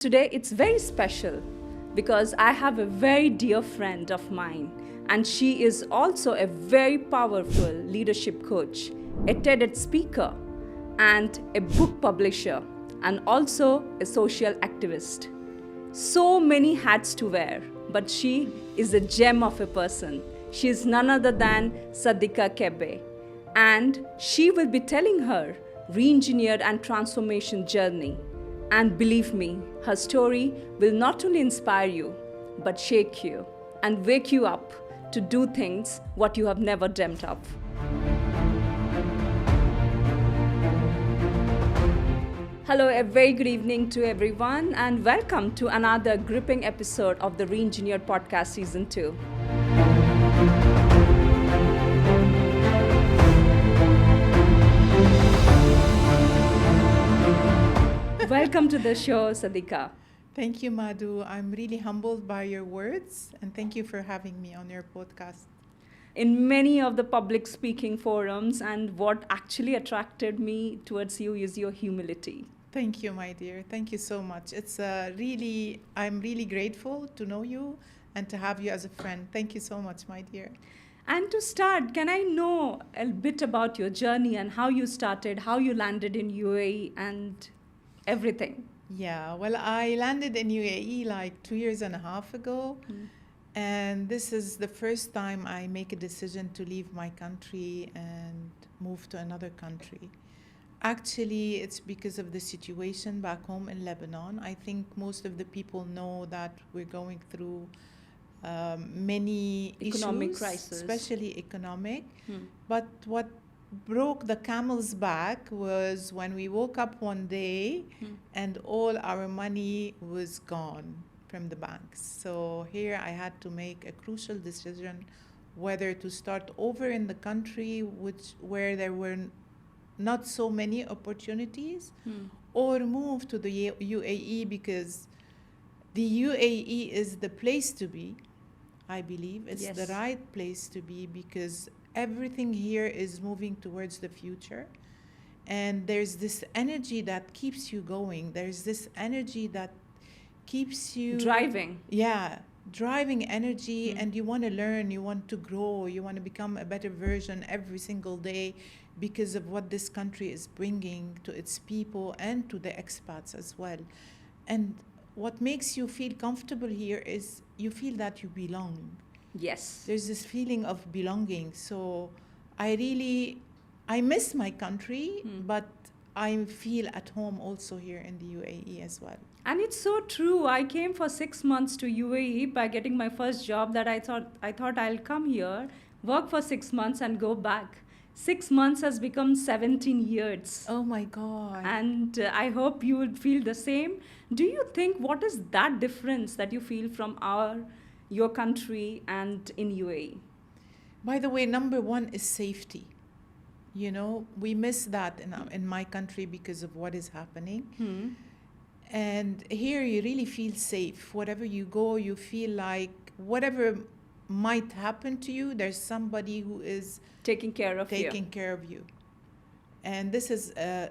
Today it's very special because I have a very dear friend of mine, and she is also a very powerful leadership coach, a TEDx speaker, and a book publisher, and also a social activist. So many hats to wear, but she is a gem of a person. She is none other than Sadika Kebbi, and she will be telling her re-engineered and transformation journey. And believe me, her story will not only inspire you, but shake you and wake you up to do things what you have never dreamt of. Hello, a very good evening to everyone, and welcome to another gripping episode of the Re-Engineered Podcast Season 2. Welcome to the show, Sadika. Thank you, Madhu. I'm really humbled by your words, and thank you for having me on your podcast. In many of the public speaking forums, and what actually attracted me towards you is your humility. Thank you, my dear. Thank you so much. I'm really grateful to know you and to have you as a friend. Thank you so much, my dear. And to start, can I know a bit about your journey and how you started, how you landed in UAE and everything? Yeah, well, I landed in UAE like 2.5 years ago. And this is the first time I make a decision to leave my country and move to another country. Actually, it's because of the situation back home in Lebanon. I think most of the people know that we're going through many Economic issues, crisis. especially economic. But what broke the camel's back was when we woke up one day and all our money was gone from the banks. So here I had to make a crucial decision whether to start over in the country where there were not so many opportunities or move to the UAE, because the UAE is the place to be. I believe it's Yes. the right place to be because everything here is moving towards the future. And there's this energy that keeps you going. There's this energy that keeps you Driving. Yeah, driving energy, and you want to learn, you want to grow, you want to become a better version every single day because of what this country is bringing to its people and to the expats as well. And what makes you feel comfortable here is you feel that you belong. Yes. There's this feeling of belonging. So I miss my country, but I feel at home also here in the UAE as well. And it's so true. I came for 6 months to UAE by getting my first job that I thought I'll come here, work for 6 months and go back. 6 months has become 17 years. Oh my God. And I hope you would feel the same. Do you think what is that difference that you feel from your country and in UAE? By the way, number one is safety. You know, we miss that in my country because of what is happening. And here you really feel safe. Wherever you go, you feel like whatever might happen to you, there's somebody who is taking care of you. And this is a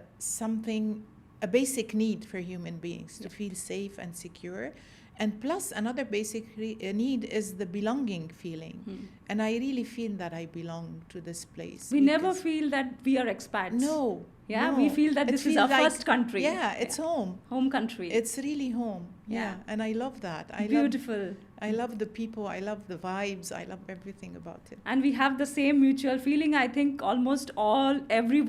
basic need for human beings, to feel safe and secure. And plus, another basic need is the belonging feeling. And I really feel that I belong to this place. We never feel that we are expats. No. Yeah, no. we feel that this is our first country. Yeah, it's home. Home country. It's really home. Yeah. And I love that. Beautiful. I love the people. I love the vibes. I love everything about it. And we have the same mutual feeling. I think almost every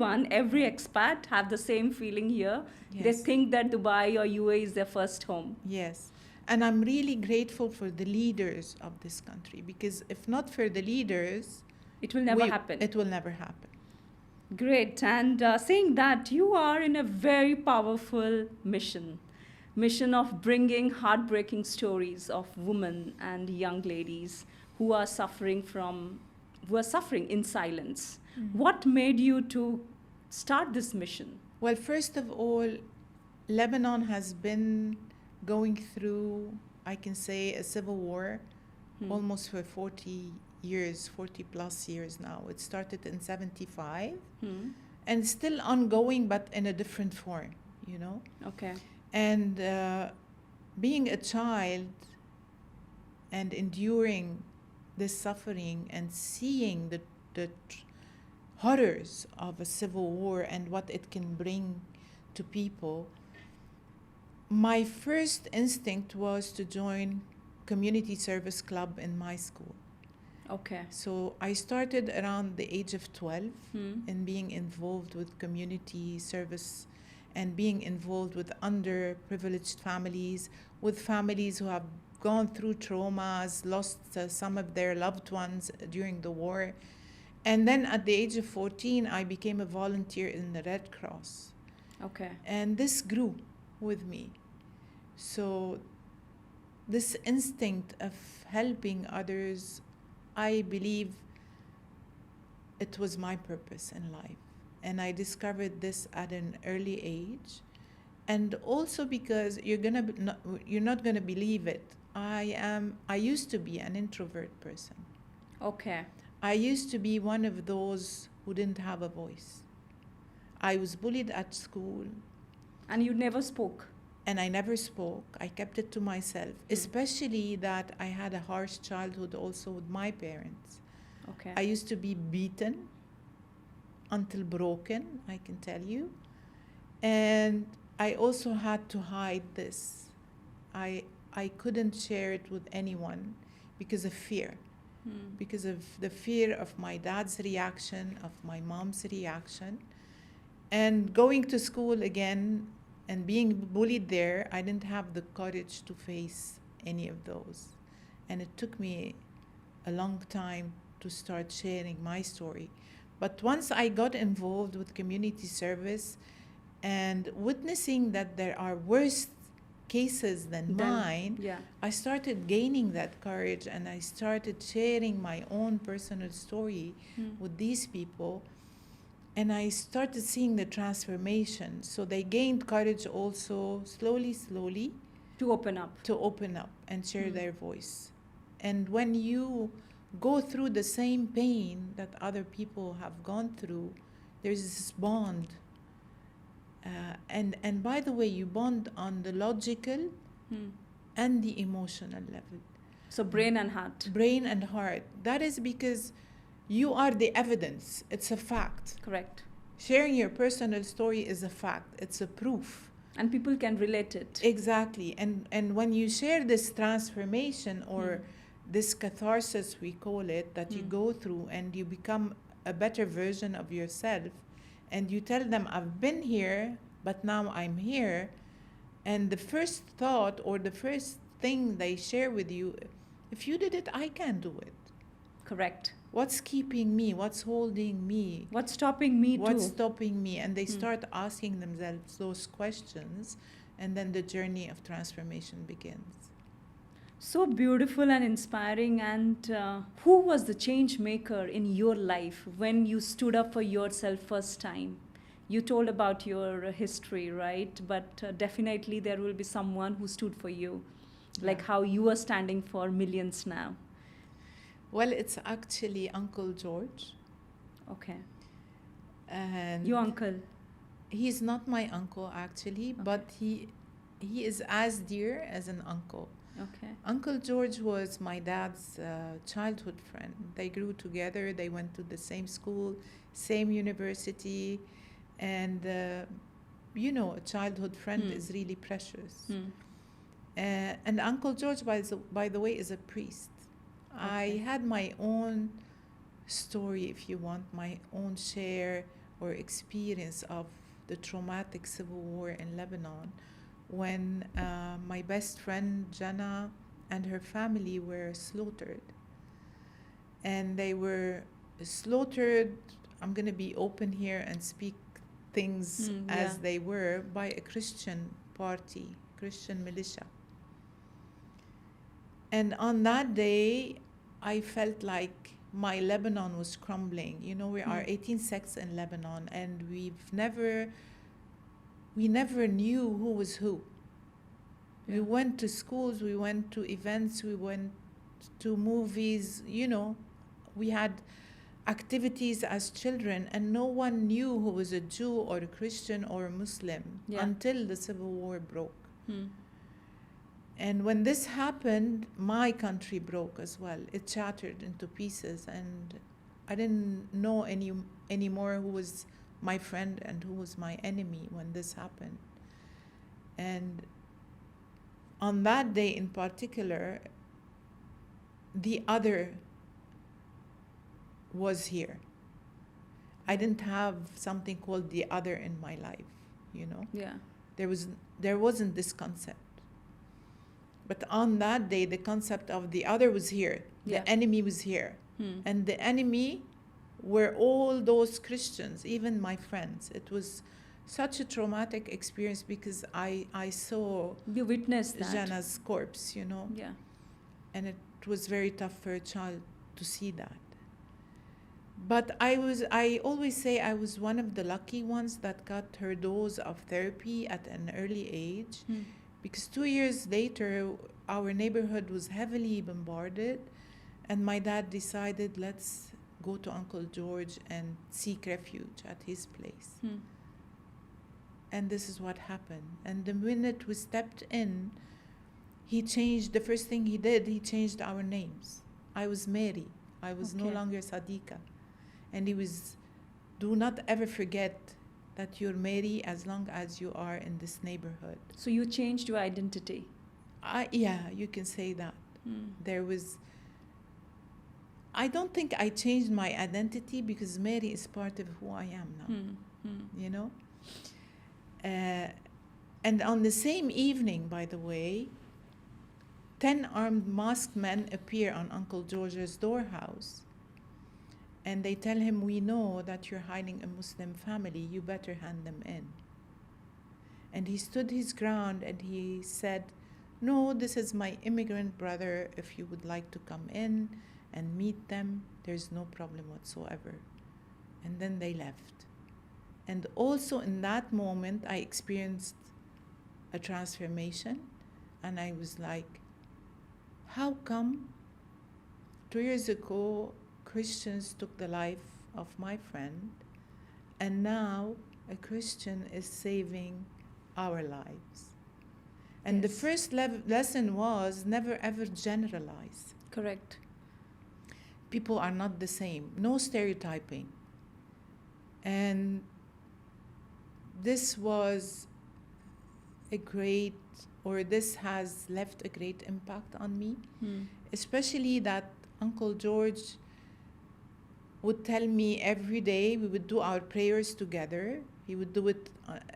expat have the same feeling here. Yes. They think that Dubai or UAE is their first home. Yes. And I'm really grateful for the leaders of this country, because if not for the leaders, it will never happen. It will never happen. Great. And saying that, you are in a very powerful mission of bringing heartbreaking stories of women and young ladies who are suffering in silence. What made you to start this mission? Well, first of all, Lebanon has been going through, I can say, a civil war almost for 40 plus years now. It started in 1975 and still ongoing, but in a different form, you know. Okay. And being a child and enduring this suffering and seeing the horrors of a civil war and what it can bring to people, my first instinct was to join community service club in my school. Okay. So I started around the age of 12 in being involved with community service and being involved with underprivileged families, with families who have gone through traumas, lost some of their loved ones during the war. And then at the age of 14, I became a volunteer in the Red Cross. Okay. And this grew with me. So this instinct of helping others, I believe it was my purpose in life. And I discovered this at an early age. And also because you're not gonna believe it. I used to be an introvert person. Okay. I used to be one of those who didn't have a voice. I was bullied at school. And you never spoke? And I never spoke. I kept it to myself, especially that I had a harsh childhood also with my parents. Okay. I used to be beaten until broken, I can tell you. And I also had to hide this. I couldn't share it with anyone because of fear. Because of the fear of my dad's reaction, of my mom's reaction. And going to school again and being bullied there, I didn't have the courage to face any of those. And it took me a long time to start sharing my story. But once I got involved with community service and witnessing that there are worse cases than mine, I started gaining that courage and I started sharing my own personal story with these people. And I started seeing the transformation. So they gained courage also slowly to open up and share their voice. And when you go through the same pain that other people have gone through, there's this bond. And by the way, you bond on the logical and the emotional level. So brain and heart. Brain and heart. That is because you are the evidence. It's a fact. Correct. Sharing your personal story is a fact. It's a proof. And people can relate it. Exactly. And when you share this transformation or this catharsis, we call it, that you go through and you become a better version of yourself, and you tell them, I've been here, but now I'm here. And the first thought or the first thing they share with you, if you did it, I can do it. Correct. What's keeping me? What's holding me? What's stopping me What's stopping me? And they start asking themselves those questions, and then the journey of transformation begins. So beautiful and inspiring. And who was the change maker in your life when you stood up for yourself first time? You told about your history, right? But definitely there will be someone who stood for you, like how you are standing for millions now. Well, it's actually Uncle George. Okay. And your uncle? He's not my uncle actually, but he is as dear as an uncle. Okay. Uncle George was my dad's childhood friend. They grew together. They went to the same school, same university. And, a childhood friend is really precious. And Uncle George, by the way, is a priest. Okay. I had my own story, if you want, my own share or experience of the traumatic civil war in Lebanon, when my best friend Jana and her family were slaughtered. And they were slaughtered, I'm going to be open here and speak things as they were, by a Christian party, Christian militia. And on that day, I felt like my Lebanon was crumbling. We are 18 sects in Lebanon, and we never knew who was who. We went to schools, we went to events, we went to movies, we had activities as children, and no one knew who was a Jew or a Christian or a Muslim until the Civil War broke. And when this happened, my country broke as well. It shattered into pieces, and I didn't know anymore who was my friend and who was my enemy when this happened. And on that day in particular, the other was here. I didn't have something called the other in my life, you know? Yeah. There wasn't this concept. But on that day, the concept of the other was here. Yeah. The enemy was here. Hmm. And the enemy were all those Christians, even my friends. It was such a traumatic experience because I saw You witnessed that. Jana's corpse, you know? Yeah. And it was very tough for a child to see that. But I always say I was one of the lucky ones that got her dose of therapy at an early age. Hmm. Because 2 years later, our neighborhood was heavily bombarded, and my dad decided, let's go to Uncle George and seek refuge at his place. Hmm. And this is what happened. And the minute we stepped in, he changed, the first thing he did, he changed our names. I was Mary. I was no Okay. longer Sadika. And he was, do not ever forget that you're Mary as long as you are in this neighborhood. So you changed your identity. Yeah, you can say that. Hmm. There was, I don't think I changed my identity because Mary is part of who I am now, you know? And on the same evening, by the way, 10 armed masked men appear on Uncle George's doorhouse. And they tell him, we know that you're hiding a Muslim family, you better hand them in. And he stood his ground and he said, no, this is my immigrant brother. If you would like to come in and meet them, there's no problem whatsoever. And then they left. And also in that moment, I experienced a transformation. And I was like, how come 2 years ago, Christians took the life of my friend, and now a Christian is saving our lives? And Yes. the first lesson was never ever generalize. Correct. People are not the same. No stereotyping. And this was this has left a great impact on me, especially that Uncle George would tell me every day, we would do our prayers together. He would do it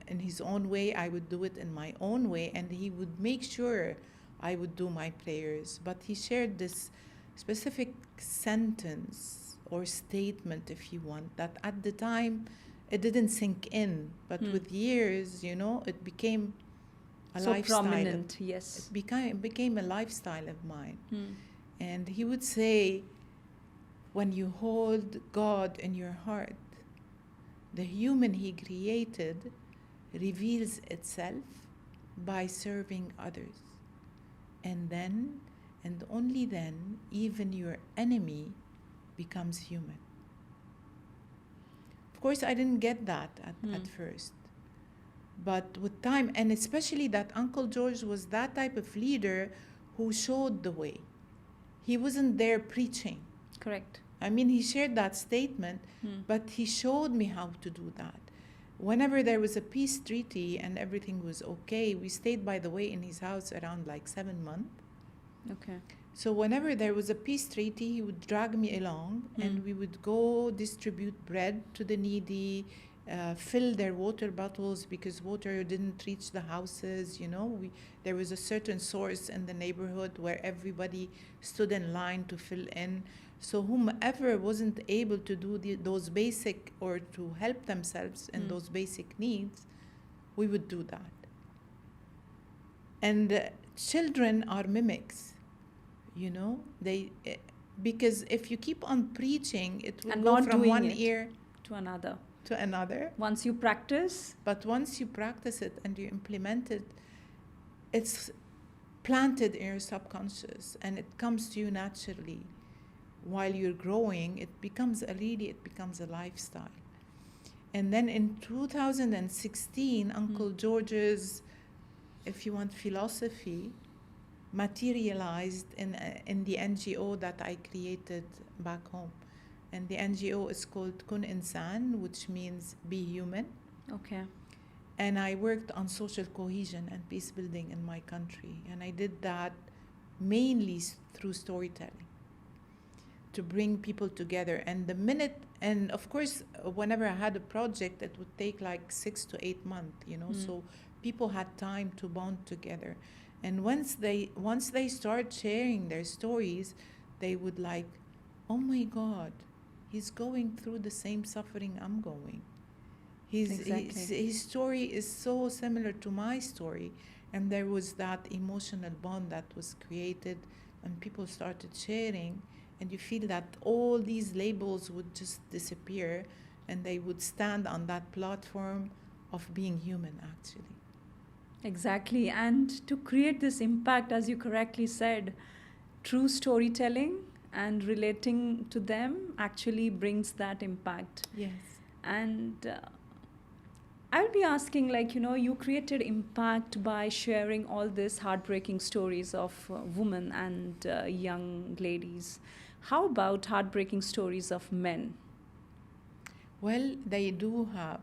in his own way. I would do it in my own way. And he would make sure I would do my prayers. But he shared this specific sentence or statement, if you want, that at the time it didn't sink in. But with years, you know, it became a So lifestyle. prominent, yes. It became a lifestyle of mine. And he would say, when you hold God in your heart, the human he created reveals itself by serving others. And then, and only then, even your enemy becomes human. Of course, I didn't get that at first. But with time, and especially that Uncle George was that type of leader who showed the way. He wasn't there preaching. Correct. I mean, he shared that statement, but he showed me how to do that. Whenever there was a peace treaty and everything was okay, we stayed, by the way, in his house around like 7 months. Okay. So whenever there was a peace treaty, he would drag me along and we would go distribute bread to the needy, fill their water bottles because water didn't reach the houses, you know. There was a certain source in the neighborhood where everybody stood in line to fill in. So whomever wasn't able to do those basic or to help themselves in those basic needs, we would do that. And children are mimics, you know. Because if you keep on preaching, it will And go not from doing one it ear to another. to another. Once you practice. But once you practice it and you implement it, it's planted in your subconscious and it comes to you naturally. While you're growing, it becomes a lifestyle. And then in 2016, Uncle George's, if you want, philosophy materialized in the NGO that I created back home. And the NGO is called Kun Insan, which means be human. Okay. And I worked on social cohesion and peace building in my country. And I did that mainly through storytelling, to bring people together. And of course, whenever I had a project, it would take like 6 to 8 months, so people had time to bond together. And once they start sharing their stories, they would like, oh my God, he's going through the same suffering I'm going. His story is so similar to my story. And there was that emotional bond that was created, and people started sharing, and you feel that all these labels would just disappear, and they would stand on that platform of being human, actually. Exactly. And to create this impact, as you correctly said, true storytelling and relating to them actually brings that impact. Yes. And I'll be asking, you created impact by sharing all these heartbreaking stories of women and young ladies. How about heartbreaking stories of men? Well, they do have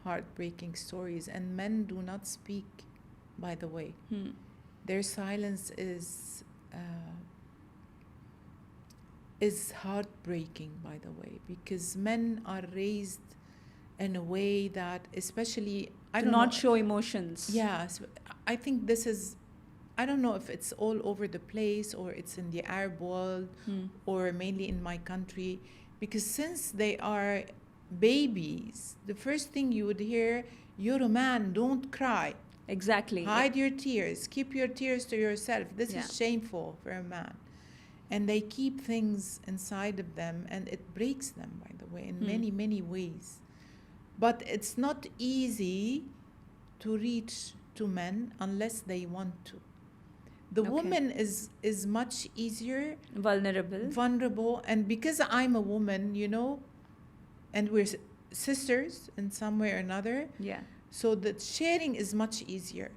heartbreaking stories, and men do not speak, by the way. Their silence is heartbreaking, by the way, because men are raised in a way that, especially, I don't not show emotions. Yes, I think this is, I don't know if it's all over the place or it's in the Arab world or mainly in my country, because since they are babies, the first thing you would hear, you're a man, don't cry. Exactly. Hide your tears. Keep your tears to yourself. This is shameful for a man. And they keep things inside of them, and it breaks them, by the way, in many, many ways. But it's not easy to reach to men unless they want to. The woman is much easier. Vulnerable. And because I'm a woman, and we're sisters in some way or another. Yeah. So the sharing is much easier.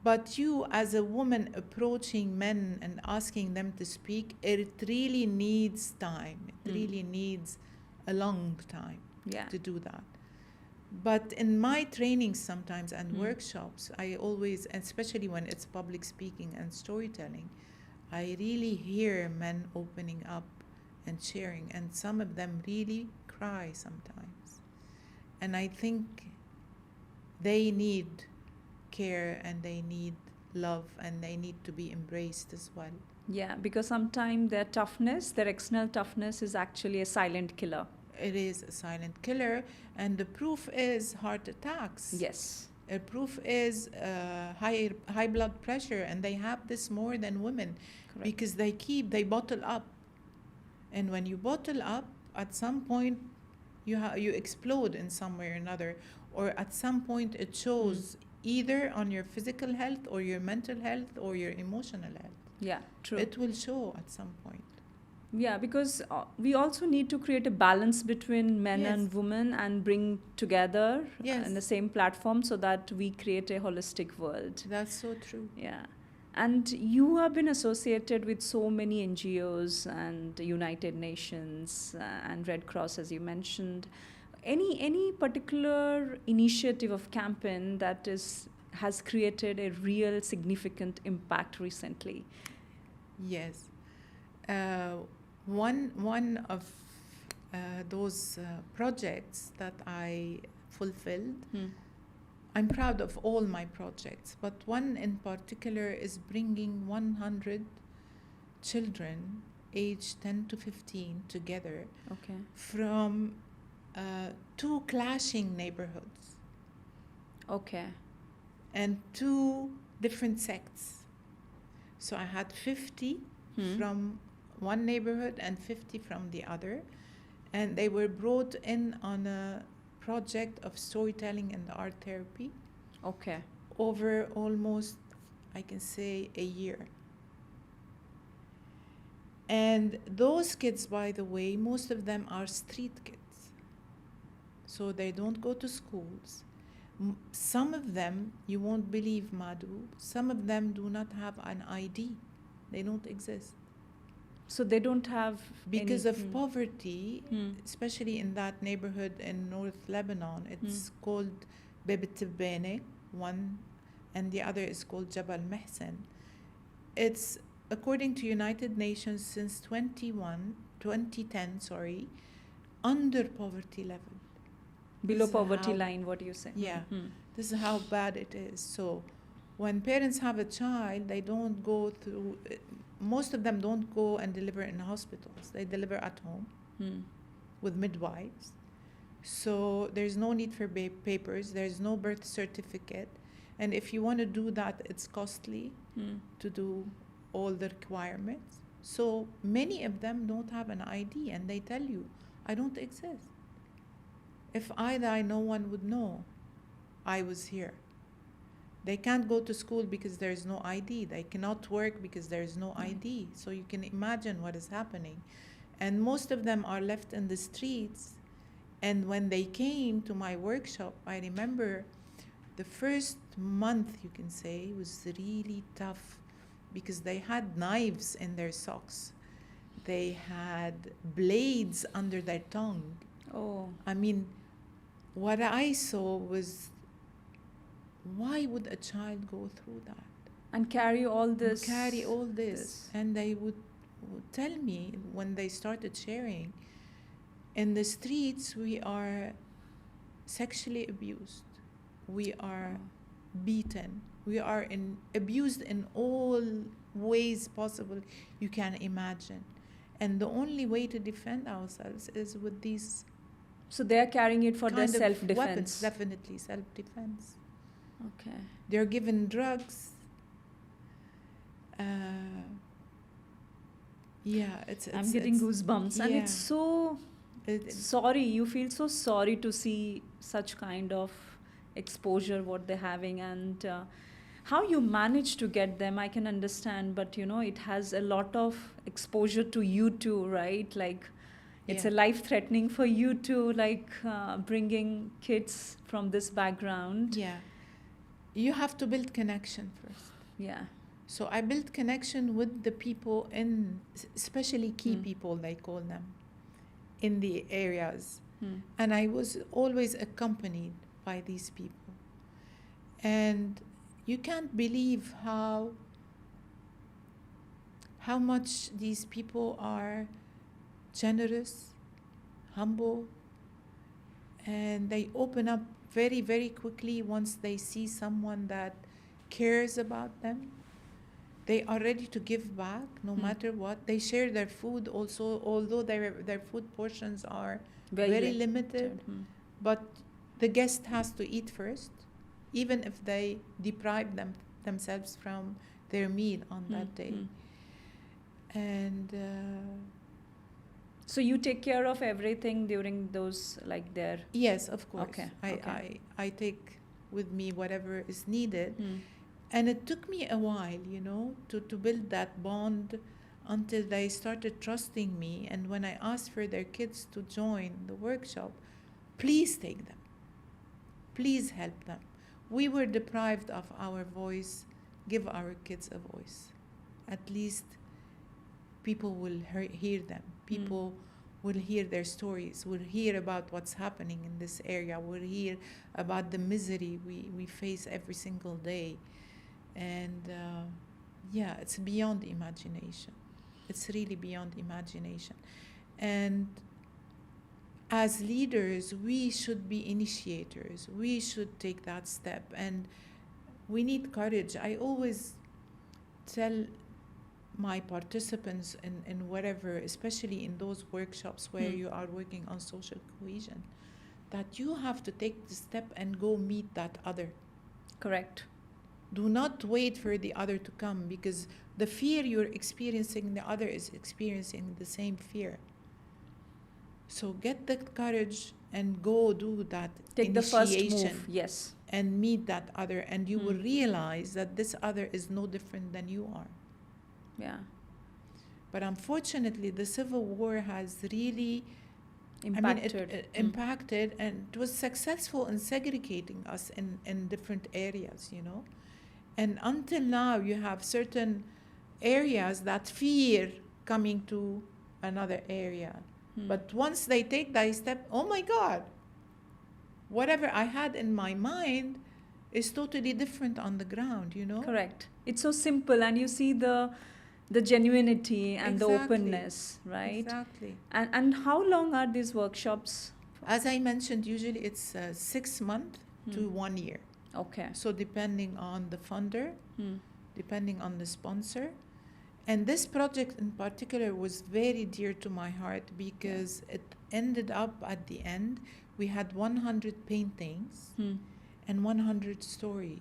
But you, as a woman approaching men and asking them to speak, it really needs time. It really needs a long time to do that. But in my trainings sometimes and workshops, I always, especially when it's public speaking and storytelling, I really hear men opening up and sharing. And some of them really cry sometimes. And I think they need care, and they need love, and they need to be embraced as well. Yeah, because sometimes their toughness, their external toughness, is actually a silent killer. It is a silent killer, and the proof is heart attacks. Yes. The proof is high blood pressure, and they have this more than women. Correct. Because they bottle up. And when you bottle up, at some point you explode in some way or another, or at some point it shows either on your physical health or your mental health or your emotional health. Yeah, true. It will show at some point. Yeah, because we also need to create a balance between men and women and bring together in the same platform so that we create a holistic world. That's so true. Yeah. And you have been associated with so many NGOs and United Nations and Red Cross, as you mentioned. Any particular initiative of campaign that has created a real significant impact recently? Yes. One of those projects that I fulfilled, I'm proud of all my projects, but one in particular is bringing 100 children aged 10 to 15 together from 2 clashing neighborhoods. Okay. And 2 different sects. So I had 50 from one neighborhood and 50 from the other. And they were brought in on a project of storytelling and art therapy. Okay. Over almost, I can say, a year. And those kids, by the way, most of them are street kids. So they don't go to schools. Some of them, you won't believe, Madhu, some of them do not have an ID. They don't exist. So they don't have Because any, of poverty, especially in that neighborhood in North Lebanon. It's called Bebet Bene, one, and the other is called Jabal Mehsen. It's, according to United Nations, since 2010, under poverty level. below This is poverty how- line, what do you say? Yeah. This is how bad it is. So when parents have a child, they don't go through, most of them don't go and deliver in hospitals. They deliver at home with midwives. So there's no need for papers. There's no birth certificate. And if you want to do that, it's costly to do all the requirements. So many of them don't have an ID, and they tell you, I don't exist. If I die, no one would know I was here. They can't go to school because there's no ID. They cannot work because there's no ID. So you can imagine what is happening. And most of them are left in the streets. And when they came to my workshop, I remember the first month, you can say, was really tough because they had knives in their socks. They had blades under their tongue. Oh. I mean, what I saw was, why would a child go through that? And carry all this. And they would tell me when they started sharing, in the streets we are sexually abused. We are beaten. We are abused in all ways possible you can imagine. And the only way to defend ourselves is with these. So they are carrying it for their kind of self-defense. Weapons, definitely self-defense. Okay. They're given drugs. It's I'm getting goosebumps, and it's so sorry. You feel so sorry to see such kind of exposure what they're having, and how you manage to get them, I can understand. But it has a lot of exposure to you too, right? Like, it's a life-threatening for you too, like bringing kids from this background. Yeah. You have to build connection first. Yeah. So I built connection with the people especially key people, they call them, in the areas. And I was always accompanied by these people. And you can't believe how much these people are generous, humble, and they open up very, very quickly once they see someone that cares about them. They are ready to give back no matter what. They share their food also, although their food portions are very limited. But the guest has to eat first, even if they deprive themselves from their meal on that day. And so you take care of everything during those, like, their. Yes, of course. Okay. I take with me whatever is needed. And it took me a while, to build that bond until they started trusting me. And when I asked for their kids to join the workshop, please take them. Please help them. We were deprived of our voice. Give our kids a voice. At least people will hear them. People will hear their stories, will hear about what's happening in this area, will hear about the misery we face every single day. And it's beyond imagination. It's really beyond imagination. And as leaders, we should be initiators. We should take that step. And we need courage. I always tell my participants in whatever, especially in those workshops where you are working on social cohesion, that you have to take the step and go meet that other. Correct. Do not wait for the other to come, because the fear you're experiencing, the other is experiencing the same fear. So get that courage and go do that Take initiation. The first move, yes. And meet that other, and you will realize that this other is no different than you are. Yeah. But unfortunately, the civil war has really Impacted. It impacted, and it was successful in segregating us in different areas, you know. And until now, you have certain areas that fear coming to another area. But once they take that step, oh my God, whatever I had in my mind is totally different on the ground, you know? Correct. It's so simple, and you see the genuinity and the Exactly. openness, right? Exactly. And how long are these workshops? As I mentioned, usually it's 6 months to 1 year. Okay. So depending on the funder, depending on the sponsor. And this project in particular was very dear to my heart because it ended up at the end, we had 100 paintings and 100 stories.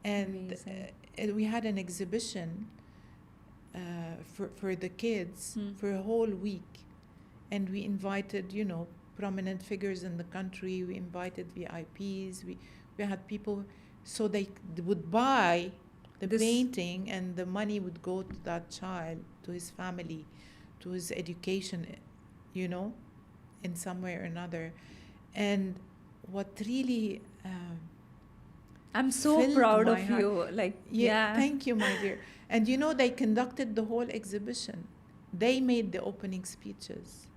And we had an exhibition for the kids for a whole week. And we invited, you know, prominent figures in the country. We invited VIPs. We had people, so they would buy the painting, and the money would go to that child, to his family, to his education, you know, in some way or another. And what really I'm so proud of you. Like, thank you, my dear. And you know, they conducted the whole exhibition. They made the opening speeches.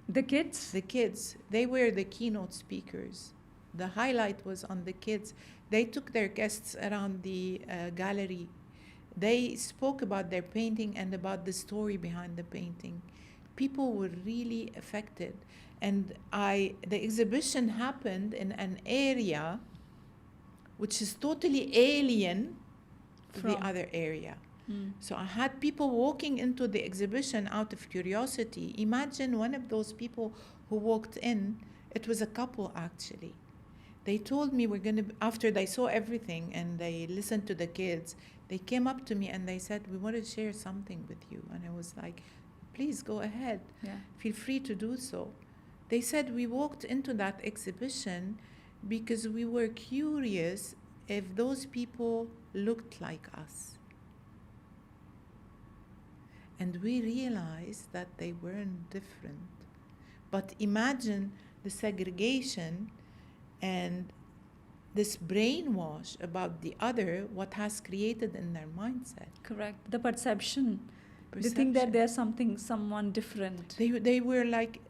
The kids? The kids. They were the keynote speakers. The highlight was on the kids. They took their guests around the gallery. They spoke about their painting and about the story behind the painting. People were really affected. And the exhibition happened in an area which is totally alien to the other area. So I had people walking into the exhibition out of curiosity. Imagine one of those people who walked in, it was a couple actually. They told me after they saw everything and they listened to the kids, they came up to me and they said, we want to share something with you. And I was like, please go ahead. Feel free to do so. They said, we walked into that exhibition because we were curious if those people looked like us. And we realized that they weren't different. But imagine the segregation and this brainwash about the other, what has created in their mindset. Correct. The perception. They think that there's someone different. They were like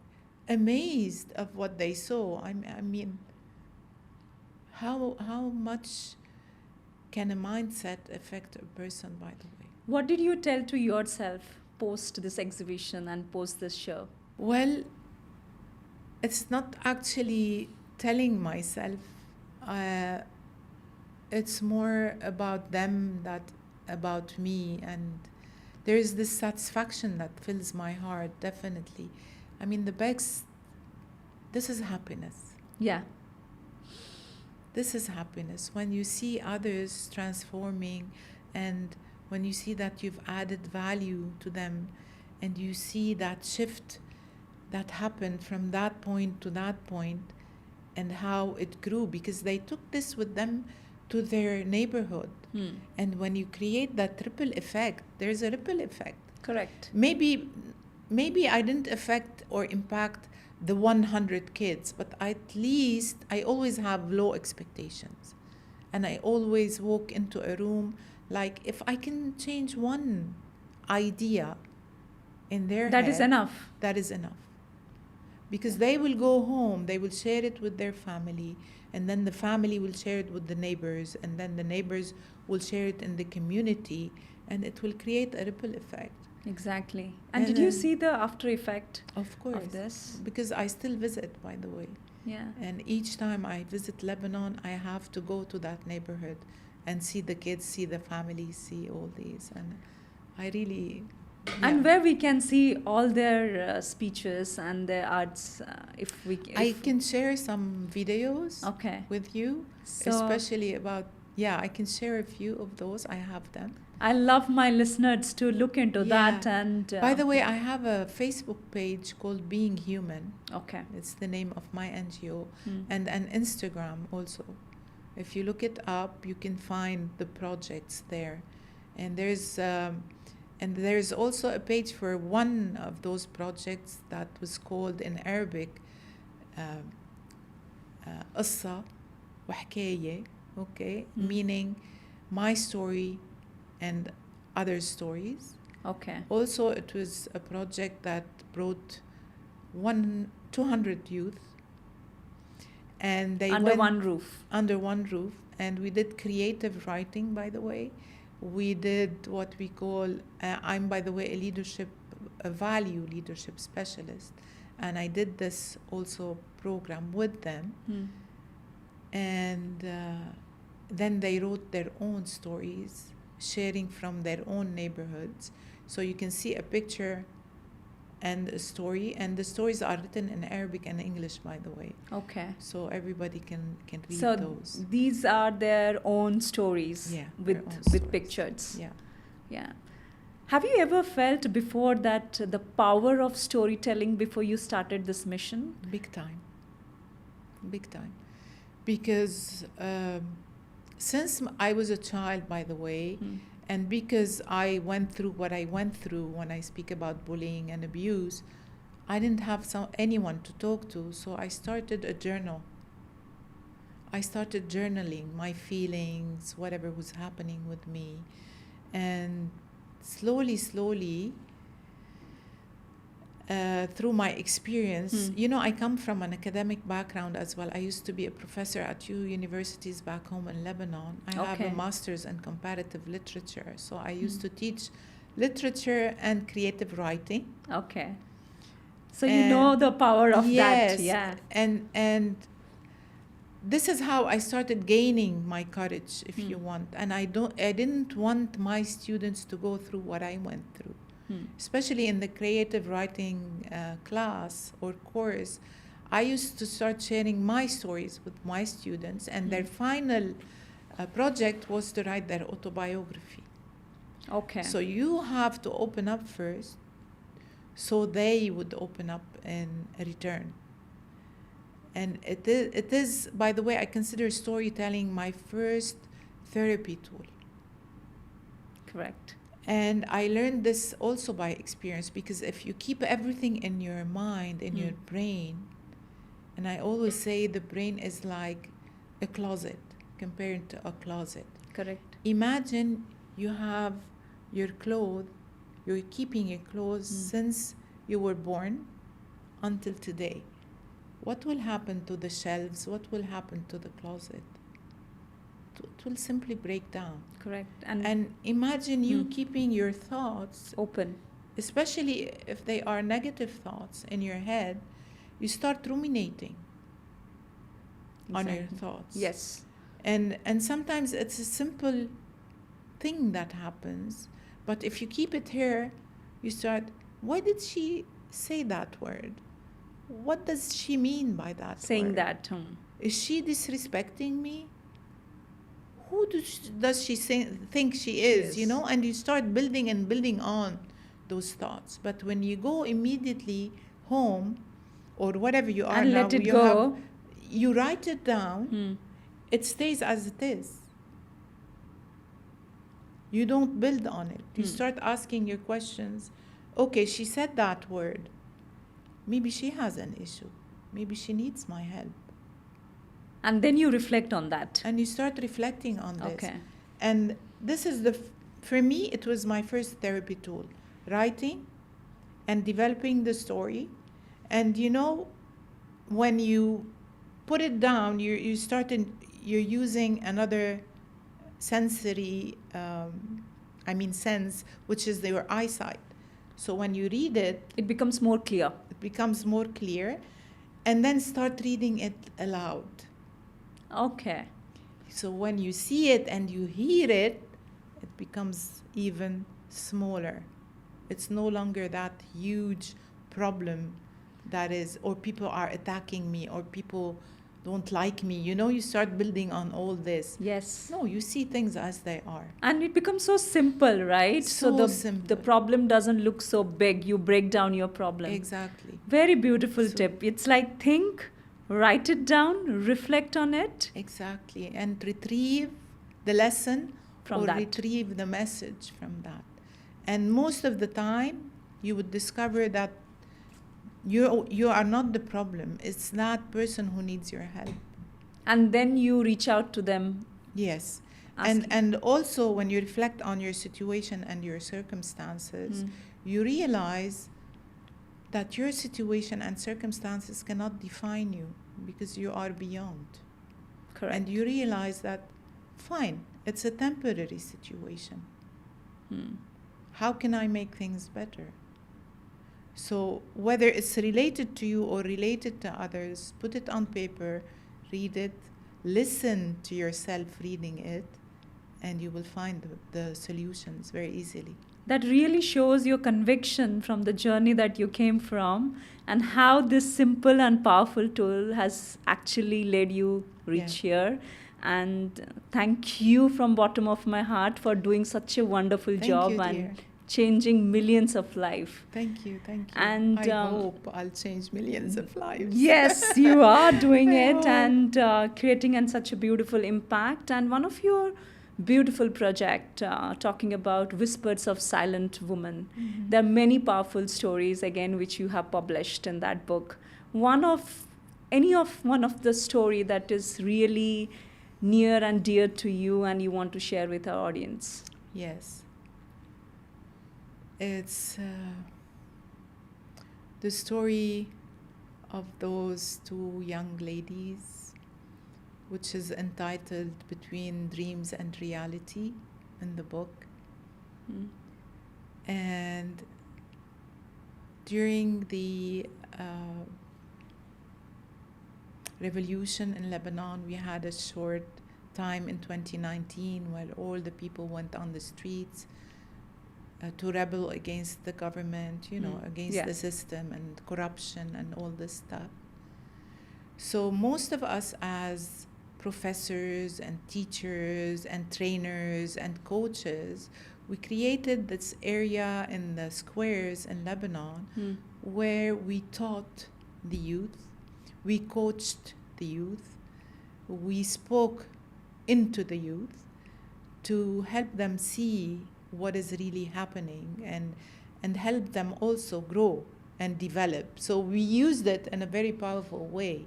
amazed of what they saw. I mean, how much can a mindset affect a person, by the way? What did you tell to yourself post this exhibition and post this show? Well, it's not actually telling myself. It's more about them than about me. And there is this satisfaction that fills my heart, definitely. I mean, this is happiness. Yeah. This is happiness. When you see others transforming, and when you see that you've added value to them, and you see that shift that happened from that point to that point, and how it grew, because they took this with them to their neighborhood. And when you create that ripple effect, there's a ripple effect. Correct. Maybe I didn't affect or impact the 100 kids, but at least I always have low expectations. And I always walk into a room like, if I can change one idea in their head, that is enough. That is enough. Because they will go home, they will share it with their family, and then the family will share it with the neighbors, and then the neighbors will share it in the community, and it will create a ripple effect. Exactly. And did you see the after effect of course, of this? Because I still visit, by the way. Yeah. And each time I visit Lebanon, I have to go to that neighborhood and see the kids, see the families, see all these. And I really... And where we can see all their speeches and their arts, I can share some videos with you, especially about... Yeah, I can share a few of those. I have them. I love my listeners to look into that. And by the way, I have a Facebook page called Being Human. Okay. It's the name of my NGO. And an Instagram also. If you look it up, you can find the projects there. And there's an And there's also a page for one of those projects that was called in Arabic قصة وحكاية, okay, meaning my story and other stories. Okay. Also, it was a project that brought 200 youth, and they under went one roof. under one roof, and we did creative writing, by the way. We did what we call, I'm, by the way, a value leadership specialist, and I did this also program with them. And then they wrote their own stories, sharing from their own neighborhoods. So you can see a picture and a story, and the stories are written in Arabic and English, by the way. Okay. So everybody can read So those. these are their own stories, Yeah, with their own stories. pictures. Yeah. Yeah. Have you ever felt before that the power of storytelling before you started this mission? Big time. Big time. Because since I was a child, by the way, and because I went through what I went through when I speak about bullying and abuse, I didn't have anyone to talk to, so I started a journal. I started journaling my feelings, whatever was happening with me. And slowly, through my experience, you know, I come from an academic background as well. I used to be a professor at 2 universities back home in Lebanon. I have a master's in comparative literature. So I used to teach literature and creative writing. Okay. So you know the power of that. Yeah. And this is how I started gaining my courage, if you want. And I didn't want my students to go through what I went through. Especially in the creative writing class or course, I used to start sharing my stories with my students, and their final project was to write their autobiography. Okay. So you have to open up first, so they would open up in return. And it is, by the way, I consider storytelling my first therapy tool. Correct. And I learned this also by experience, because if you keep everything in your mind, in your brain, and I always say the brain is like a closet compared to a closet. Correct. Imagine you have your clothes, you're keeping your clothes since you were born until today. What will happen to the shelves? What will happen to the closet? It will simply break down. Correct. And imagine you keeping your thoughts open. Especially if they are negative thoughts in your head, you start ruminating on your thoughts. Yes. And sometimes it's a simple thing that happens, but if you keep it here, you start, why did she say that word? What does she mean by that Saying word? that. Is she disrespecting me? Who does she think she is, you know? And you start building on those thoughts. But when you go immediately home, or whatever you are and now, let it go. You write it down, it stays as it is. You don't build on it. You start asking your questions. Okay, she said that word. Maybe she has an issue. Maybe she needs my help. And then you reflect on that. And you start reflecting on this. Okay. And this is for me, it was my first therapy tool. Writing and developing the story. And you know, when you put it down, you're using another sensory, sense, which is your eyesight. So when you read it, it becomes more clear. And then start reading it aloud. Okay. So when you see it and you hear it, it becomes even smaller. It's no longer that huge problem that is, or people are attacking me, or people don't like me. You know, you start building on all this. Yes. No, you see things as they are. And it becomes so simple, right? So simple. The problem doesn't look so big. You break down your problem. Exactly. Very beautiful tip. It's like think, write it down, reflect on it. Exactly. And retrieve the lesson from that. Retrieve the message from that. And most of the time, you would discover that you are not the problem. It's that person who needs your help. And then you reach out to them. Yes. Asking. And also, when you reflect on your situation and your circumstances, you realize that your situation and circumstances cannot define you because you are beyond. Correct. And you realize that, fine, it's a temporary situation. How can I make things better? So whether it's related to you or related to others, put it on paper, read it, listen to yourself reading it, and you will find the solutions very easily. That really shows your conviction from the journey that you came from, and how this simple and powerful tool has actually led you reach here. And thank you from bottom of my heart for doing such a wonderful job and changing millions of lives. Thank you. And I hope I'll change millions of lives. Yes, you are doing it and creating such a beautiful impact. And one of your beautiful project talking about Whispers of Silent Woman. There are many powerful stories again which you have published in that book. One of the story that is really near and dear to you and you want to share with our audience. Yes. It's the story of those two young ladies, which is entitled Between Dreams and Reality in the book. And during the revolution in Lebanon, we had a short time in 2019 where all the people went on the streets to rebel against the government, against the system and corruption and all this stuff. So most of us as professors and teachers and trainers and coaches, we created this area in the squares in Lebanon where we taught the youth, we coached the youth, we spoke into the youth to help them see what is really happening and help them also grow and develop. So we used it in a very powerful way,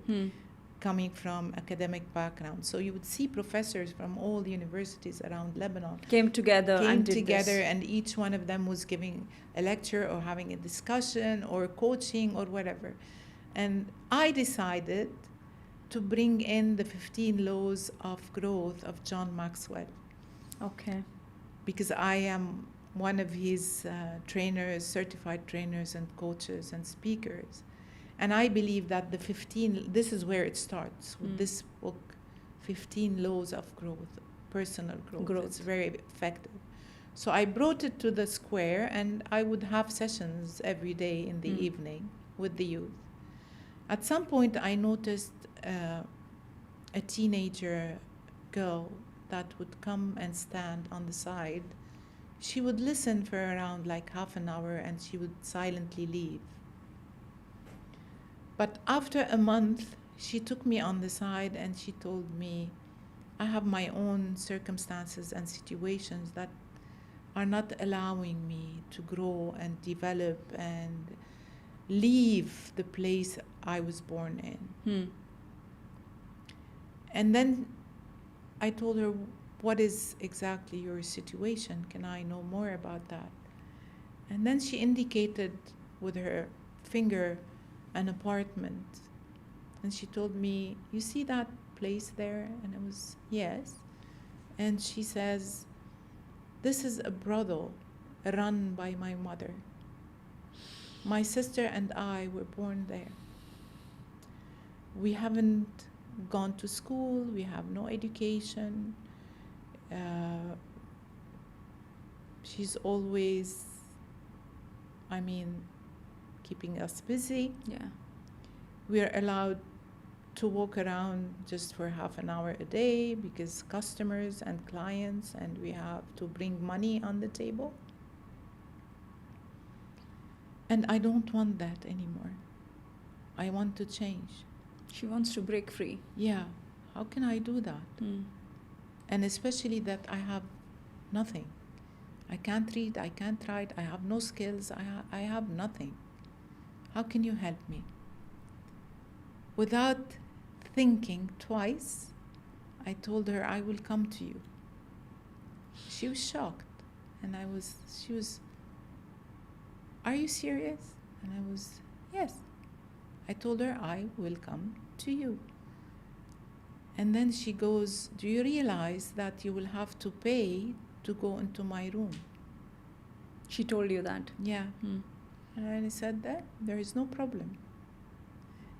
coming from academic background. So you would see professors from all the universities around Lebanon came together and each one of them was giving a lecture or having a discussion or coaching or whatever. And I decided to bring in the 15 laws of growth of John Maxwell. Okay. Because I am one of his trainers, certified trainers and coaches and speakers. And I believe that this is where it starts, with this book, 15 Laws of Growth, personal growth. It's very effective. So I brought it to the square and I would have sessions every day in the evening with the youth. At some point I noticed a teenager girl that would come and stand on the side. She would listen for around like half an hour and she would silently leave. But after a month, she took me on the side and she told me, I have my own circumstances and situations that are not allowing me to grow and develop and leave the place I was born in. And then I told her, what is exactly your situation? Can I know more about that? And then she indicated with her finger an apartment. And she told me, you see that place there? And I was, yes. And she says, this is a brothel run by my mother. My sister and I were born there. We haven't gone to school, we have no education. She's always, keeping us busy. Yeah. We are allowed to walk around just for half an hour a day because customers and clients, and we have to bring money on the table. And I don't want that anymore. I want to change. She wants to break free. Yeah. How can I do that? And especially that I have nothing. I can't read, I can't write, I have no skills, I have nothing. How can you help me? Without thinking twice, I told her, I will come to you. She was shocked. And she was, are you serious? And I was, yes. I told her, I will come to you. And then she goes, do you realize that you will have to pay to go into my room? She told you that? Yeah. And I said that there is no problem.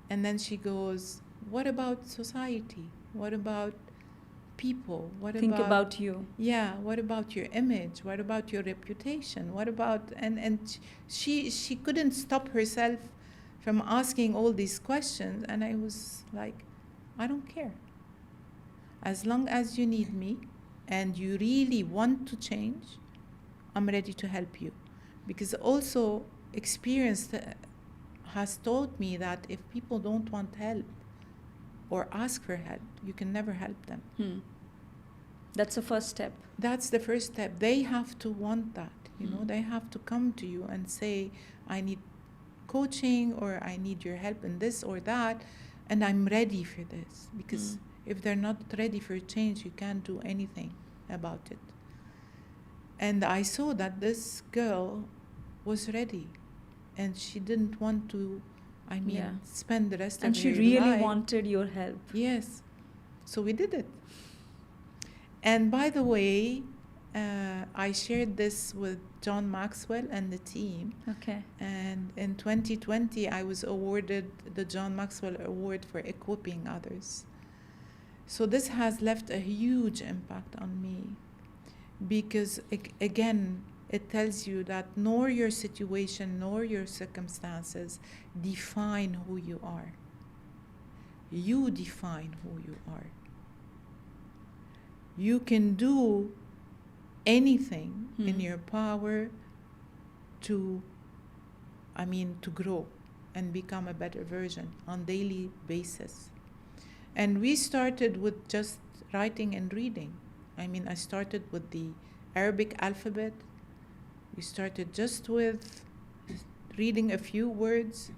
And then she goes, what about society? What about people? Think about you. Yeah, what about your image? What about your reputation? What about, and she couldn't stop herself from asking all these questions. And I was like, I don't care. As long as you need me and you really want to change, I'm ready to help you. Because also experience has taught me that if people don't want help or ask for help, you can never help them. That's the first step. That's the first step. They have to want that, you know, they have to come to you and say, I need coaching, or I need your help in this or that, and I'm ready for this. Because if they're not ready for change, you can't do anything about it. And I saw that this girl was ready, and she didn't want to, spend the rest of her life. And she really wanted your help. Yes. So we did it. And by the way, I shared this with John Maxwell and the team. Okay. And in 2020, I was awarded the John Maxwell Award for equipping others. So this has left a huge impact on me, because again, it tells you that nor your situation nor your circumstances define who you are. You define who you are. You can do anything in your power to grow and become a better version on daily basis. And we started with just writing and reading. I started with the Arabic alphabet. We started just with reading a few words,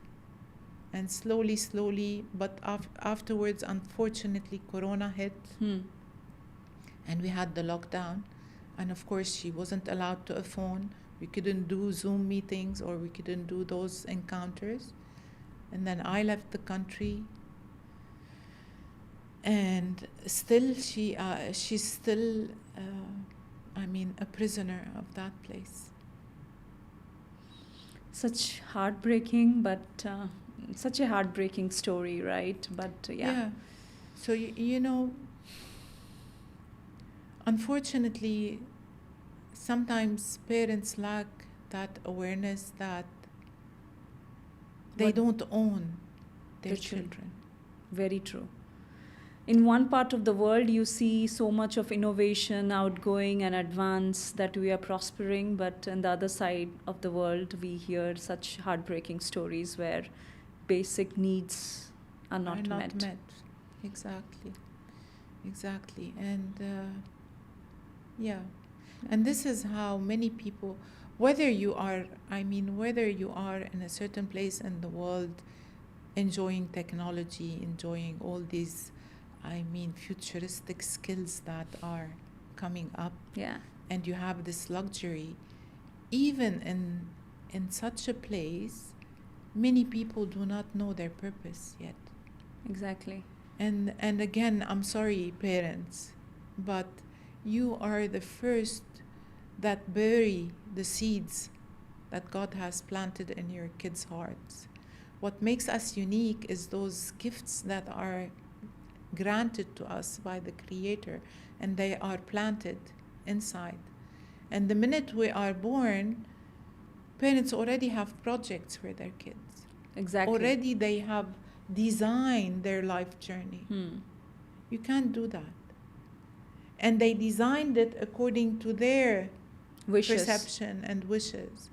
and slowly, but afterwards, unfortunately, Corona hit. And we had the lockdown. And of course, she wasn't allowed to a phone. We couldn't do Zoom meetings, or we couldn't do those encounters. And then I left the country. And still, she's still, a prisoner of that place. Such heartbreaking, but such a heartbreaking story, right? But yeah. So, you know, unfortunately, sometimes parents lack that awareness that they don't own their children. Very true. In one part of the world, you see so much of innovation, outgoing and advance, that we are prospering, but on the other side of the world, we hear such heartbreaking stories where basic needs are not met. Exactly. And and this is how many people, whether you are in a certain place in the world, enjoying technology, enjoying all these futuristic skills that are coming up, and you have this luxury, even in such a place, many people do not know their purpose yet. Exactly. And again, I'm sorry, parents, but you are the first that bury the seeds that God has planted in your kids' hearts. What makes us unique is those gifts that are granted to us by the Creator, and they are planted inside. And the minute we are born, parents already have projects for their kids. Exactly. Already they have designed their life journey. You can't do that. And they designed it according to their perception and wishes.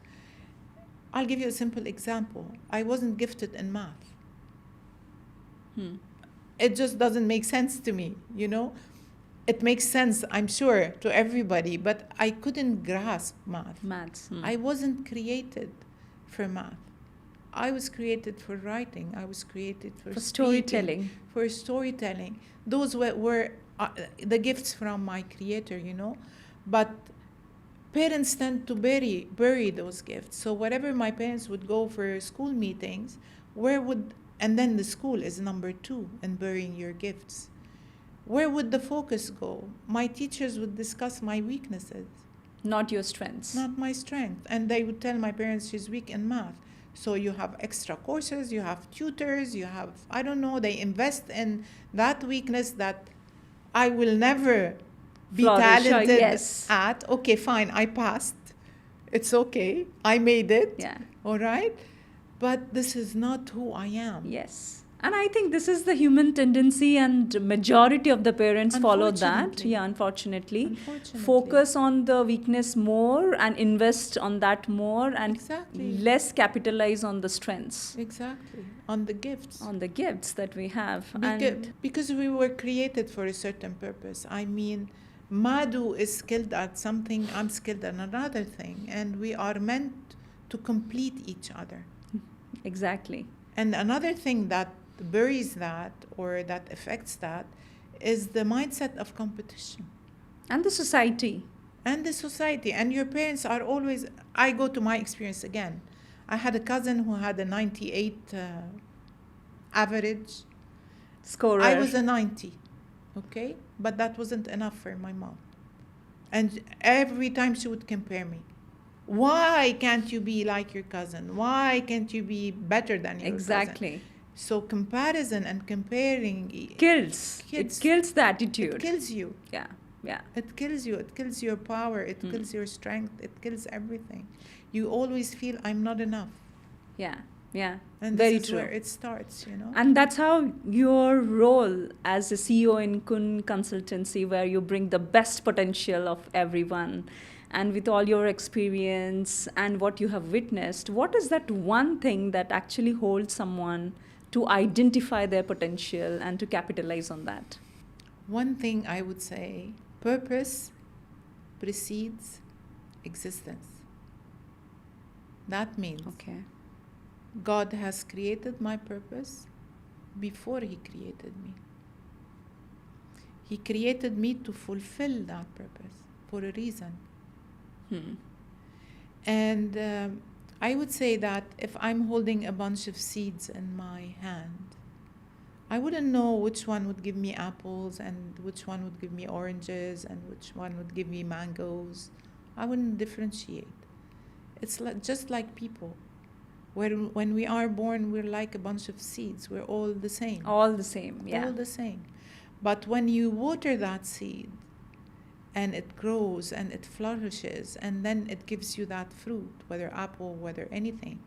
I'll give you a simple example. I wasn't gifted in math. It just doesn't make sense to me, you know. it makes sense, I'm sure, to everybody, but I couldn't grasp math. Maths. I wasn't created for math. I was created for writing. I was created for speaking, storytelling. for storytelling. Those were the gifts from my Creator, you know. But parents tend to bury those gifts. So whatever my parents would go for school meetings, and then the school is number 2 in burying your gifts. Where would the focus go? My teachers would discuss my weaknesses. Not your strengths. Not my strength. And they would tell my parents she's weak in math. So you have extra courses, you have tutors, you have, I don't know, they invest in that weakness that I will never be talented at. Okay, fine, I passed. It's okay. I made it. Yeah. All right. But this is not who I am. Yes. And I think this is the human tendency, and majority of the parents follow that. Yeah, unfortunately. Focus on the weakness more and invest on that more, and less capitalize on the strengths. Exactly. On the gifts. On the gifts that we have. Because we were created for a certain purpose. I mean, Madhu is skilled at something, I'm skilled at another thing. And we are meant to complete each other. Exactly. And another thing that buries that, or that affects that, is the mindset of competition. And the society. And your parents are always, I go to my experience again. I had a cousin who had a 98 average. Scorer. I was a 90, okay? But that wasn't enough for my mom. And every time she would compare me. Why can't you be like your cousin? Why can't you be better than your cousin? Exactly. So comparison and comparing kills. It kills the attitude. It kills you. Yeah. It kills you. It kills your power. It kills your strength. It kills everything. You always feel I'm not enough. Yeah. And very this is true. where it starts, you know. And that's how your role as a CEO in Kun Consultancy, where you bring the best potential of everyone, and with all your experience and what you have witnessed, what is that one thing that actually holds someone to identify their potential and to capitalize on that? One thing I would say, purpose precedes existence. That means God has created my purpose before He created me. He created me to fulfill that purpose for a reason. And I would say that if I'm holding a bunch of seeds in my hand, I wouldn't know which one would give me apples and which one would give me oranges and which one would give me mangoes. I wouldn't differentiate. It's just like people. When we are born, we're like a bunch of seeds. We're all the same. All the same, yeah. All the same. But when you water that seed, and it grows and it flourishes, and then it gives you that fruit, whether apple, whether anything,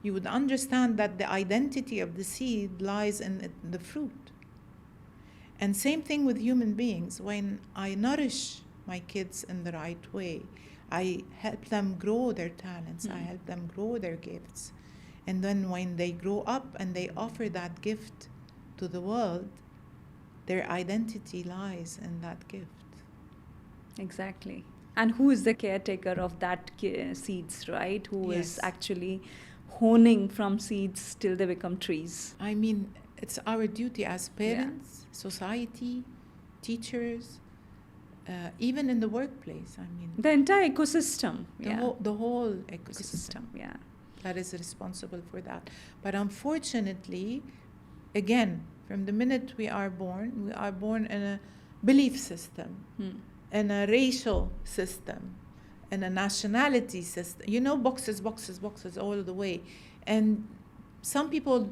you would understand that the identity of the seed lies in the fruit. And same thing with human beings. When I nourish my kids in the right way, I help them grow their talents, I help them grow their gifts. And then when they grow up and they offer that gift to the world, their identity lies in that gift. Exactly. And who is the caretaker of that seeds, right? Who is actually honing from seeds till they become trees? I mean, it's our duty as parents, society, teachers, even in the workplace. I mean, the entire ecosystem. The whole ecosystem. Yeah. That is responsible for that. But unfortunately, again, from the minute we are born in a belief system. In a racial system, in a nationality system, you know, boxes all the way. And some people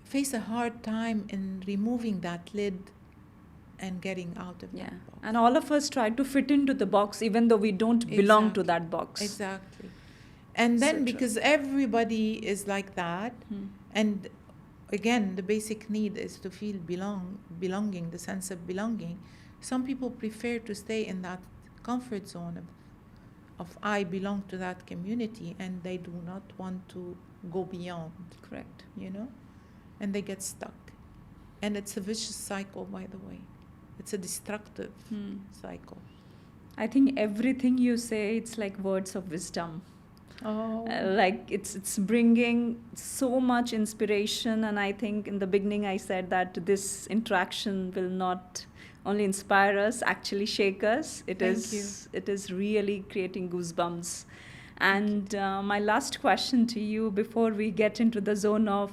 face a hard time in removing that lid and getting out of that box. And all of us try to fit into the box even though we don't belong to that box. Exactly. And then because everybody is like that, and again, the basic need is to feel belonging, the sense of belonging. Some people prefer to stay in that comfort zone of I belong to that community, and they do not want to go beyond. Correct. You know? And they get stuck. And it's a vicious cycle, by the way. It's a destructive cycle. I think everything you say, it's like words of wisdom. Oh. Like it's bringing so much inspiration, and I think in the beginning I said that this interaction will not only inspire us, actually shake us. It is really creating goosebumps. And my last question to you before we get into the zone of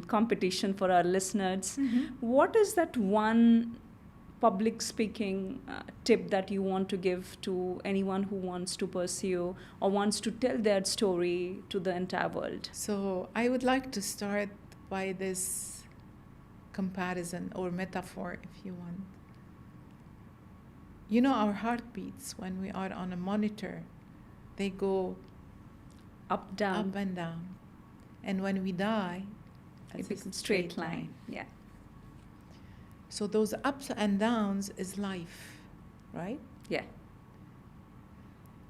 competition for our listeners, what is that one public speaking tip that you want to give to anyone who wants to pursue or wants to tell their story to the entire world? So I would like to start by this comparison or metaphor, if you want. You know, our heartbeats when we are on a monitor, they go up and down. And when we die, it becomes straight line. Yeah. So those ups and downs is life, right? Yeah.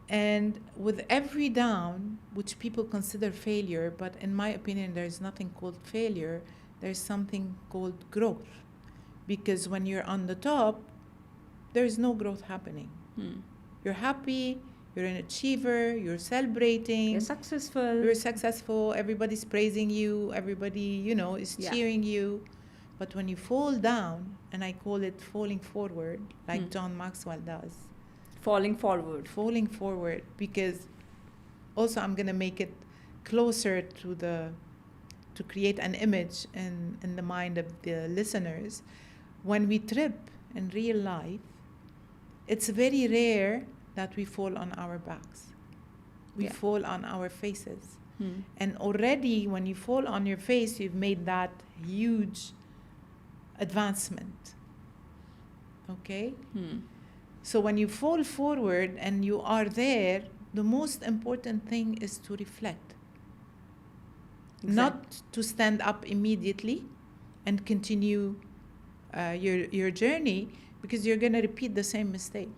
And with every down, which people consider failure, but in my opinion, there's nothing called failure. There's something called growth. Because when you're on the top, there's no growth happening. You're happy, you're an achiever, you're celebrating. You're successful. Everybody's praising you, everybody, is cheering you. But when you fall down, and I call it falling forward, like John Maxwell does. Falling forward, because also I'm going to make it closer to create an image in the mind of the listeners. When we trip in real life, it's very rare that we fall on our backs. We fall on our faces. And already when you fall on your face, you've made that huge advancement. Okay? So when you fall forward and you are there, the most important thing is to reflect. Exactly. Not to stand up immediately and continue your journey, because you're going to repeat the same mistake.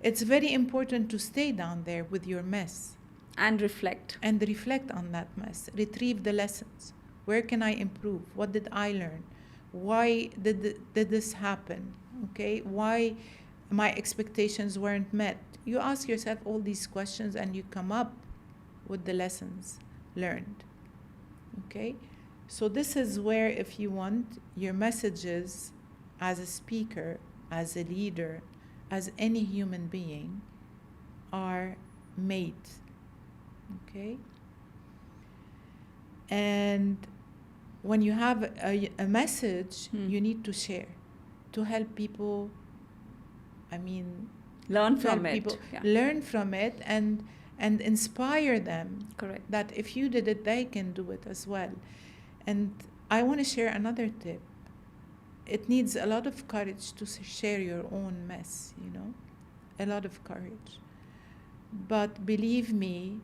It's very important to stay down there with your mess. And reflect. And reflect on that mess. Retrieve the lessons. Where can I improve? What did I learn? Why did this happen? Okay? Why my expectations weren't met? You ask yourself all these questions and you come up with the lessons learned. Okay? So this is where, if you want, your messages as a speaker, as a leader, as any human being, are made. Okay? And when you have a message, you need to share to help people, learn from it. Learn from it and inspire them. Correct. That if you did it, they can do it as well. And I want to share another tip. It needs a lot of courage to share your own mess, a lot of courage. But believe me,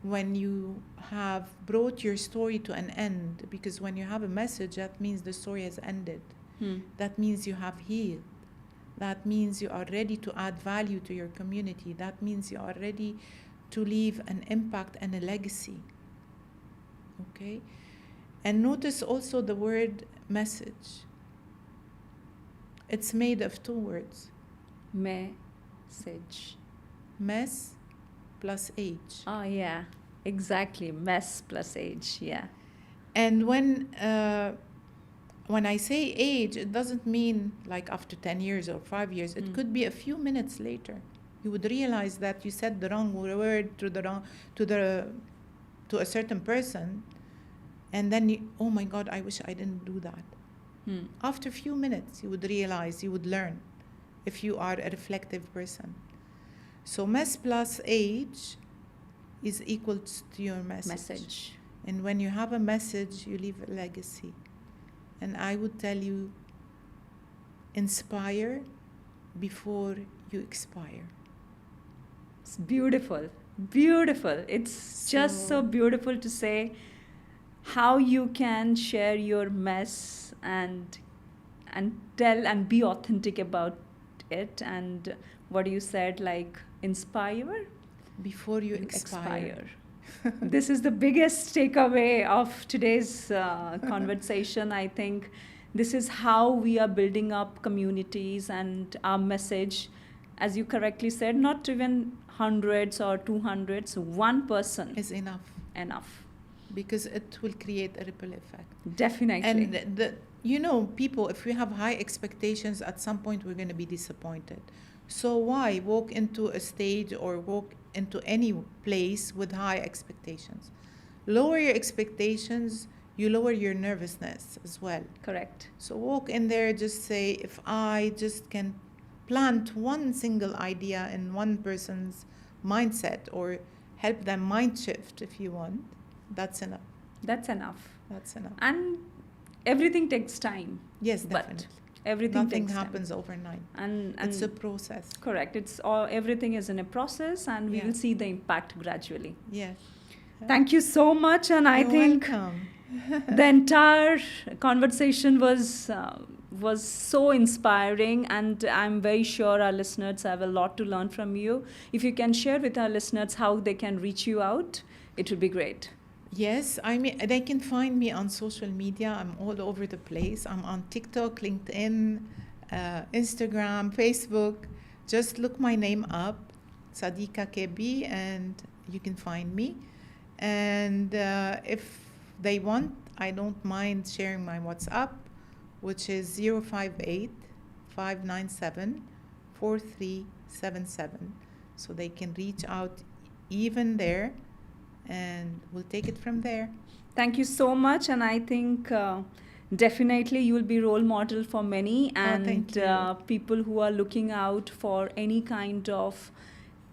when you have brought your story to an end, because when you have a message, that means the story has ended. That means you have healed. That means you are ready to add value to your community. That means you are ready to leave an impact and a legacy. Okay? And notice also the word message. It's made of two words. Message. Mess plus age. Oh, yeah. Exactly. Mess plus age. Yeah. And when I say age, it doesn't mean like after 10 years or 5 years. It could be a few minutes later. You would realize that you said the wrong word to a certain person, and then oh my God, I wish I didn't do that. After a few minutes, you would realize, you would learn, if you are a reflective person. So mess plus age is equal to your message. And when you have a message, you leave a legacy. And I would tell you, inspire before you expire. It's beautiful. Beautiful. It's just so beautiful to say how you can share your mess and tell and be authentic about it. And what you said, like inspire before you expire. This is the biggest takeaway of today's conversation. I think This is how we are building up communities, and our message, as you correctly said, not even hundreds or 200s, one person is enough. Enough. Because it will create a ripple effect. Definitely. And people, if we have high expectations, at some point we're going to be disappointed. So why walk into a stage or walk into any place with high expectations? Lower your expectations, you lower your nervousness as well. Correct. So walk in there, just say, if I just can plant one single idea in one person's mindset or help them mind shift, if you want, that's enough. That's enough. That's enough. And everything takes time. Yes, definitely. Nothing happens time. overnight. And it's a process. Correct. Everything is in a process, and we will see the impact gradually. Yes. Thank you so much, and I think welcome. The entire conversation was so inspiring, and I'm very sure our listeners have a lot to learn from you. If you can share with our listeners how they can reach you out, it would be great. Yes, I mean, they can find me on social media. I'm all over the place. I'm on TikTok, LinkedIn, Instagram, Facebook. Just look my name up, Sadika Kebbi, and you can find me. And if they want, I don't mind sharing my WhatsApp, which is 058-597-4377. So they can reach out even there, and we'll take it from there. Thank you so much, and I think definitely you will be role model for many, and people who are looking out for any kind of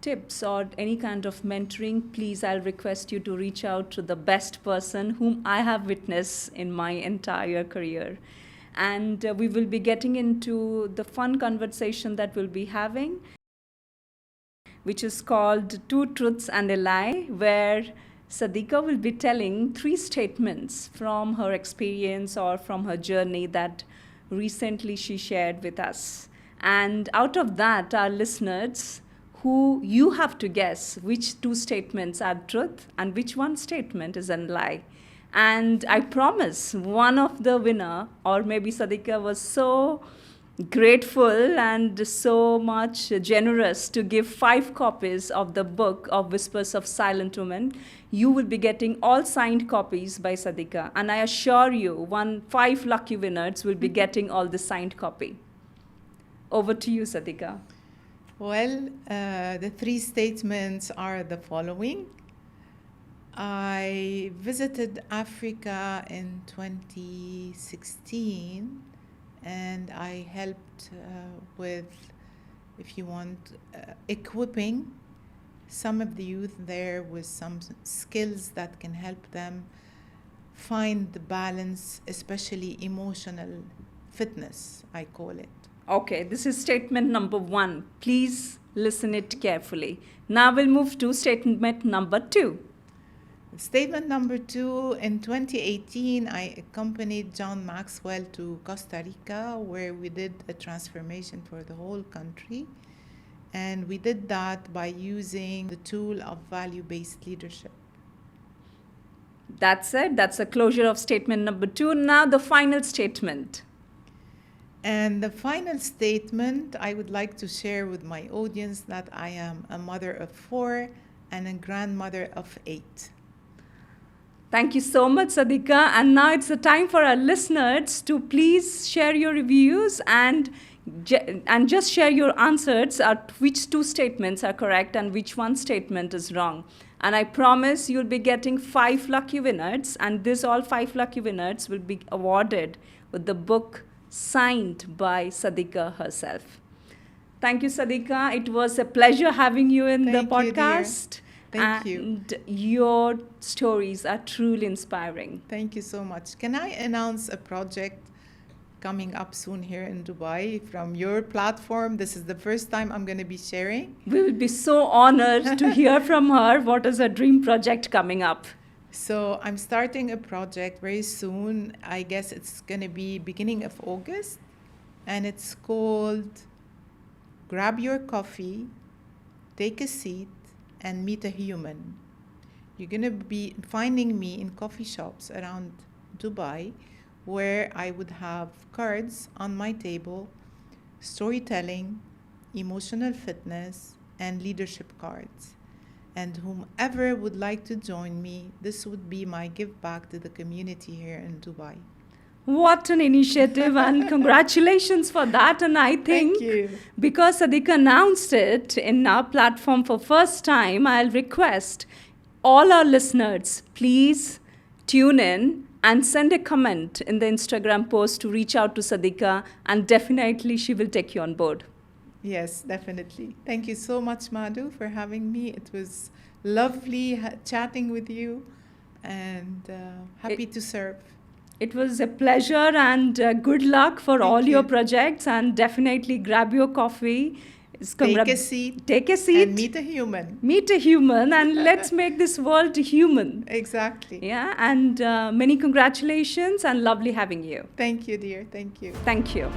tips or any kind of mentoring. Please, I'll request you to reach out to the best person whom I have witnessed in my entire career. And we will be getting into the fun conversation that we'll be having, which is called Two Truths and a Lie, where Sadika will be telling 3 statements from her experience or from her journey that recently she shared with us. And out of that, our listeners, who you have to guess which 2 statements are truth and which one statement is a lie. And I promise one of the winner, or maybe Sadika was so grateful and so much generous to give 5 copies of the book of Whispers of Silent Women. You will be getting all signed copies by Sadika. And I assure you, 5 lucky winners will be getting all the signed copy. Over to you, Sadika. Well, the 3 statements are the following. I visited Africa in 2016, and I helped with, if you want, equipping some of the youth there with some skills that can help them find the balance, especially emotional fitness, I call it. Okay, this is statement number 1. Please listen it carefully. Now we'll move to statement number 2. Statement number 2, in 2018, I accompanied John Maxwell to Costa Rica, where we did a transformation for the whole country. And we did that by using the tool of value-based leadership. That's it. That's a closure of statement number 2. Now the final statement. And the final statement, I would like to share with my audience that I am a mother of 4 and a grandmother of 8. Thank you so much, Sadika. And now it's the time for our listeners to please share your reviews and just share your answers at which 2 statements are correct and which one statement is wrong. And I promise you'll be getting 5 lucky winners, and all 5 lucky winners will be awarded with the book signed by Sadika herself. Thank you, Sadika. It was a pleasure having you in the podcast. Thank you. And your stories are truly inspiring. Thank you so much. Can I announce a project coming up soon here in Dubai from your platform? This is the first time I'm going to be sharing. We will be so honored to hear from her what is her dream project coming up. So I'm starting a project very soon. I guess it's going to be beginning of August. And it's called Grab Your Coffee, Take a Seat, and Meet a Human. You're going to be finding me in coffee shops around Dubai where I would have cards on my table, storytelling, emotional fitness, and leadership cards. And whomever would like to join me, this would be my give back to the community here in Dubai. What an initiative, and congratulations for that. And I think Thank you. because Sadika announced it in our platform for first time, I'll request all our listeners, please tune in and send a comment in the Instagram post to reach out to Sadika, and definitely she will take you on board. Yes, definitely. Thank you so much, Madhu, for having me. It was lovely chatting with you, and happy to serve. It was a pleasure, and good luck for all Thank your you. projects, and definitely grab your coffee. Take a seat. Take a seat. And meet a human. Meet a human, and let's make this world human. Exactly. Yeah, and many congratulations, and lovely having you. Thank you, dear. Thank you. Thank you.